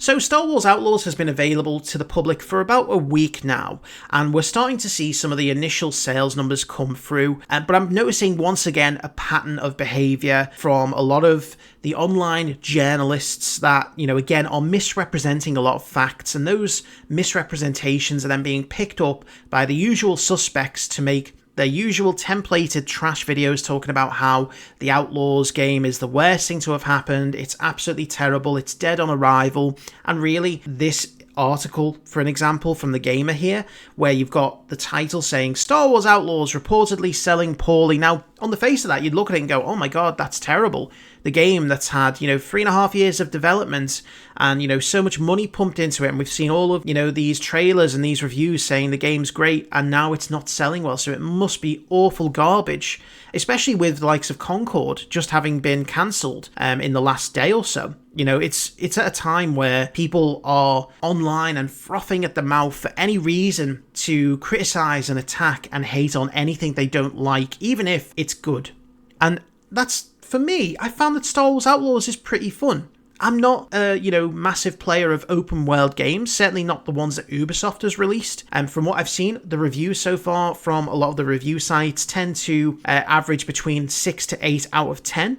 So Star Wars Outlaws has been available to the public for about a week now, and we're starting to see some of the initial sales numbers come through, but I'm noticing once again a pattern of behaviour from a lot of the online journalists that, again, are misrepresenting a lot of facts, and those misrepresentations are then being picked up by the usual suspects to make their usual templated trash videos talking about how the Outlaws game is the worst thing to have happened, it's absolutely terrible, it's dead on arrival, and really, this article, for an example, from The Gamer here, where you've got the title saying, Star Wars Outlaws reportedly selling poorly. Now, on the face of that, you'd look at it and go, oh my god, that's terrible. The game that's had, 3.5 years of development and, so much money pumped into it. And we've seen all of, these trailers and these reviews saying the game's great and now it's not selling well. So it must be awful garbage, especially with the likes of Concord just having been cancelled in the last day or so. It's at a time where people are online and frothing at the mouth for any reason to criticize and attack and hate on anything they don't like, even if it's good. And that's, for me, I found that Star Wars Outlaws is pretty fun. I'm not a, massive player of open world games, certainly not the ones that Ubisoft has released. And from what I've seen, the reviews so far from a lot of the review sites tend to average between 6 to 8 out of 10.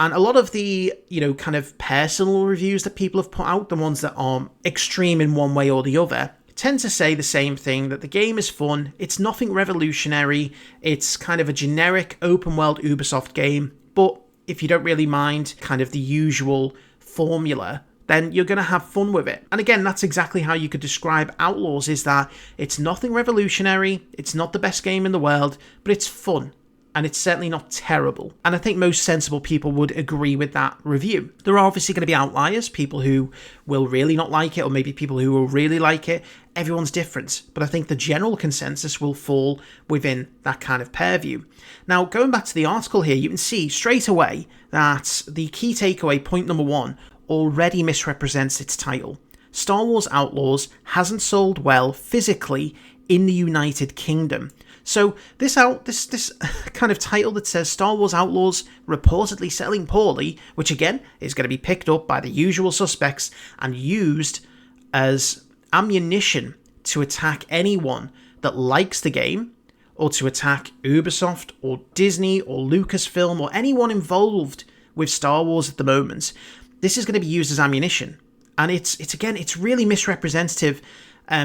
And a lot of the, kind of personal reviews that people have put out, the ones that are extreme in one way or the other, tend to say the same thing, that the game is fun, it's nothing revolutionary, it's kind of a generic open world Ubisoft game, but if you don't really mind kind of the usual formula, then you're going to have fun with it. And again, that's exactly how you could describe Outlaws, is that it's nothing revolutionary, it's not the best game in the world, but it's fun. And it's certainly not terrible. And I think most sensible people would agree with that review. There are obviously going to be outliers, people who will really not like it, or maybe people who will really like it. Everyone's different. But I think the general consensus will fall within that kind of purview. Now, going back to the article here, you can see straight away that the key takeaway, point number 1, already misrepresents its title. Star Wars Outlaws hasn't sold well physically in the United Kingdom. So this kind of title that says Star Wars Outlaws reportedly selling poorly, which again is going to be picked up by the usual suspects and used as ammunition to attack anyone that likes the game, or to attack Ubisoft or Disney or Lucasfilm or anyone involved with Star Wars at the moment. This is going to be used as ammunition. And it's really misrepresentative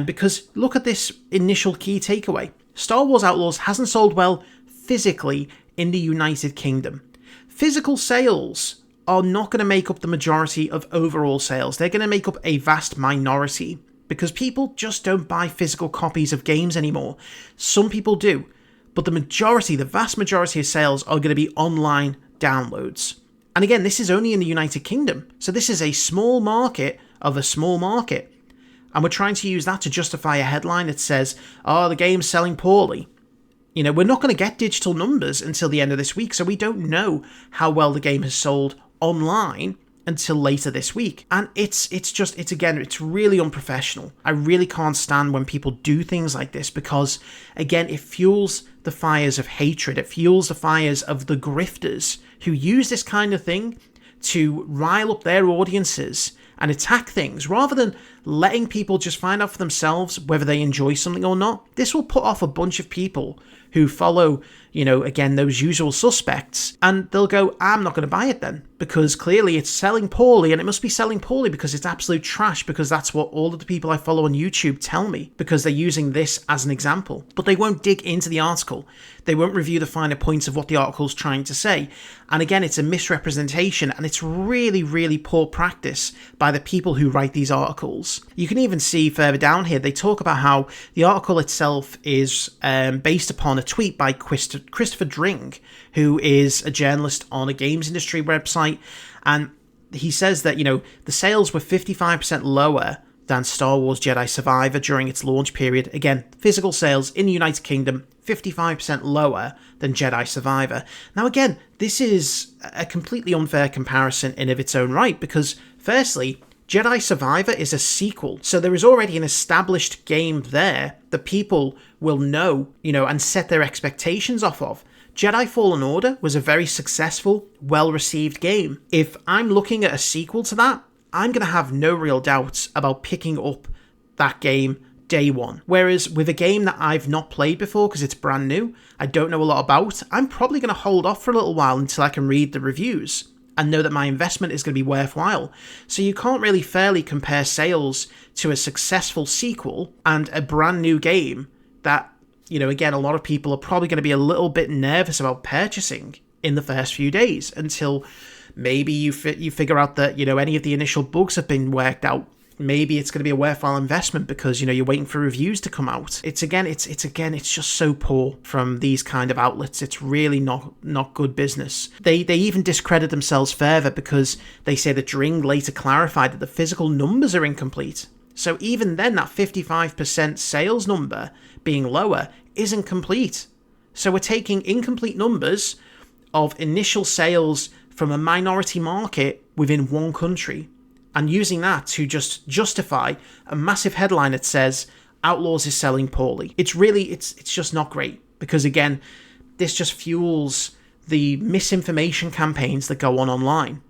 because look at this initial key takeaway. Star Wars Outlaws hasn't sold well physically in the United Kingdom. Physical sales are not going to make up the majority of overall sales. They're going to make up a vast minority because people just don't buy physical copies of games anymore. Some people do, but the vast majority of sales are going to be online downloads. And again, this is only in the United Kingdom. So this is a small market of a small market. And we're trying to use that to justify a headline that says, the game's selling poorly. We're not going to get digital numbers until the end of this week, so we don't know how well the game has sold online until later this week. And it's really unprofessional. I really can't stand when people do things like this because, again, it fuels the fires of hatred. It fuels the fires of the grifters who use this kind of thing to rile up their audiences and attack things, rather than letting people just find out for themselves whether they enjoy something or not. This will put off a bunch of people who follow, again, those usual suspects, and they'll go, I'm not going to buy it then, because clearly it's selling poorly, and it must be selling poorly because it's absolute trash, because that's what all of the people I follow on YouTube tell me, because they're using this as an example. But they won't dig into the article. They won't review the finer points of what the article's trying to say. And again, it's a misrepresentation, and it's really, really poor practice by the people who write these articles. You can even see further down here, they talk about how the article itself is based upon a tweet by Christopher Dring, who is a journalist on a games industry website, and he says that, the sales were 55% lower than Star Wars Jedi Survivor during its launch period. Again, physical sales in the United Kingdom, 55% lower than Jedi Survivor. Now again, this is a completely unfair comparison in of its own right, because firstly, Jedi Survivor is a sequel, so there is already an established game there that people will know, and set their expectations off of. Jedi Fallen Order was a very successful, well-received game. If I'm looking at a sequel to that, I'm going to have no real doubts about picking up that game day one. Whereas with a game that I've not played before because it's brand new, I don't know a lot about, I'm probably going to hold off for a little while until I can read the reviews and know that my investment is going to be worthwhile. So you can't really fairly compare sales to a successful sequel and a brand new game that, again, a lot of people are probably going to be a little bit nervous about purchasing in the first few days until maybe you figure out that, any of the initial bugs have been worked out. Maybe it's going to be a worthwhile investment because, you're waiting for reviews to come out. It's just so poor from these kind of outlets. It's really not good business. They even discredit themselves further because they say that Dring later clarified that the physical numbers are incomplete. So even then, that 55% sales number being lower isn't complete. So we're taking incomplete numbers of initial sales from a minority market within one country and using that to just justify a massive headline that says Outlaws is selling poorly. It's just not great because, again, this just fuels the misinformation campaigns that go on online.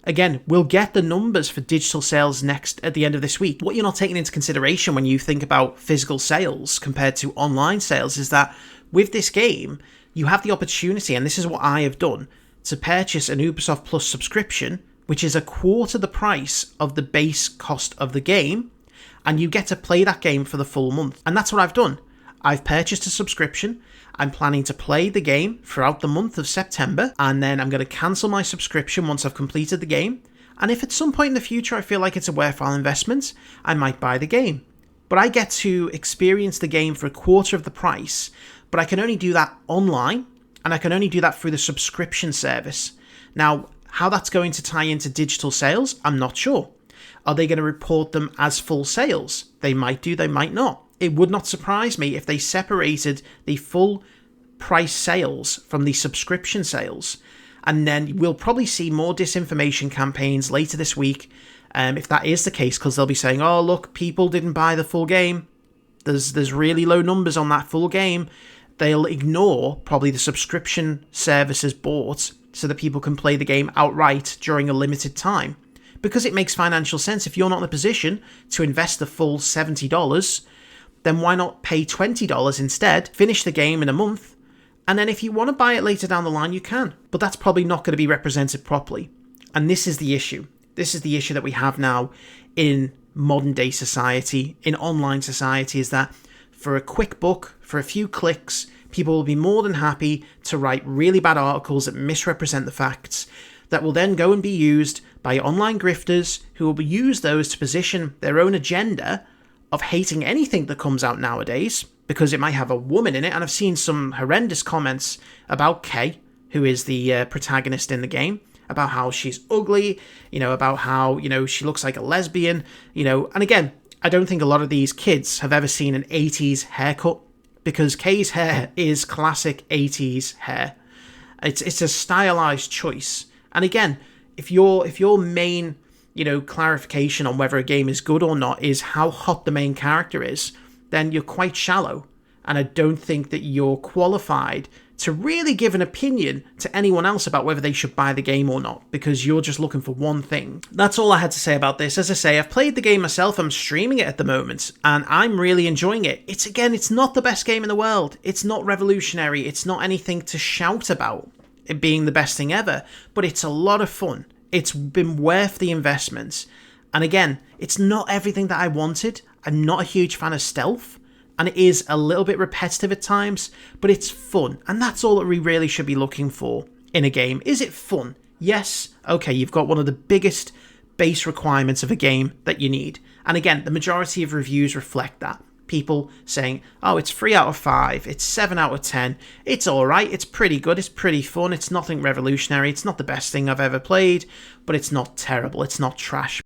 Again, we'll get the numbers for digital sales next at the end of this week. What you're not taking into consideration when you think about physical sales compared to online sales is that with this game, you have the opportunity, and this is what I have done, to purchase an Ubisoft Plus subscription, which is a quarter the price of the base cost of the game, and you get to play that game for the full month. And that's what I've done. I've purchased a subscription. I'm planning to play the game throughout the month of September, and then I'm going to cancel my subscription once I've completed the game. And if at some point in the future I feel like it's a worthwhile investment, I might buy the game. But I get to experience the game for a quarter of the price, but I can only do that online, and I can only do that through the subscription service. Now, how that's going to tie into digital sales, I'm not sure. Are they going to report them as full sales? They might do, they might not. It would not surprise me if they separated the full price sales from the subscription sales. And then we'll probably see more disinformation campaigns later this week, if that is the case, because they'll be saying, oh, look, people didn't buy the full game. There's really low numbers on that full game. They'll ignore probably the subscription services bought so that people can play the game outright during a limited time. Because it makes financial sense. If you're not in a position to invest the full $70, then why not pay $20 instead, finish the game in a month, and then if you want to buy it later down the line, you can. But that's probably not going to be represented properly. And this is the issue. This is the issue that we have now in modern day society, in online society, is that for a quick buck, for a few clicks, people will be more than happy to write really bad articles that misrepresent the facts, that will then go and be used by online grifters who will use those to position their own agenda of hating anything that comes out nowadays, because it might have a woman in it. And I've seen some horrendous comments about Kay, who is the protagonist in the game, about how she's ugly, about how, she looks like a lesbian, and again, I don't think a lot of these kids have ever seen an 80s haircut, because Kay's hair is classic 80s hair. It's a stylized choice. And again, if your main, clarification on whether a game is good or not is how hot the main character is, then you're quite shallow. And I don't think that you're qualified to really give an opinion to anyone else about whether they should buy the game or not, because you're just looking for one thing. That's all I had to say about this. As I say, I've played the game myself, I'm streaming it at the moment, and I'm really enjoying it. It's not the best game in the world. It's not revolutionary. It's not anything to shout about it being the best thing ever, but it's a lot of fun. It's been worth the investment. And again, it's not everything that I wanted. I'm not a huge fan of stealth, and it is a little bit repetitive at times, but it's fun. And that's all that we really should be looking for in a game. Is it fun? Yes. Okay, you've got one of the biggest base requirements of a game that you need. And again, the majority of reviews reflect that. People saying, oh, it's 3 out of 5, it's 7 out of 10, it's alright, it's pretty good, it's pretty fun, it's nothing revolutionary, it's not the best thing I've ever played, but it's not terrible, it's not trash.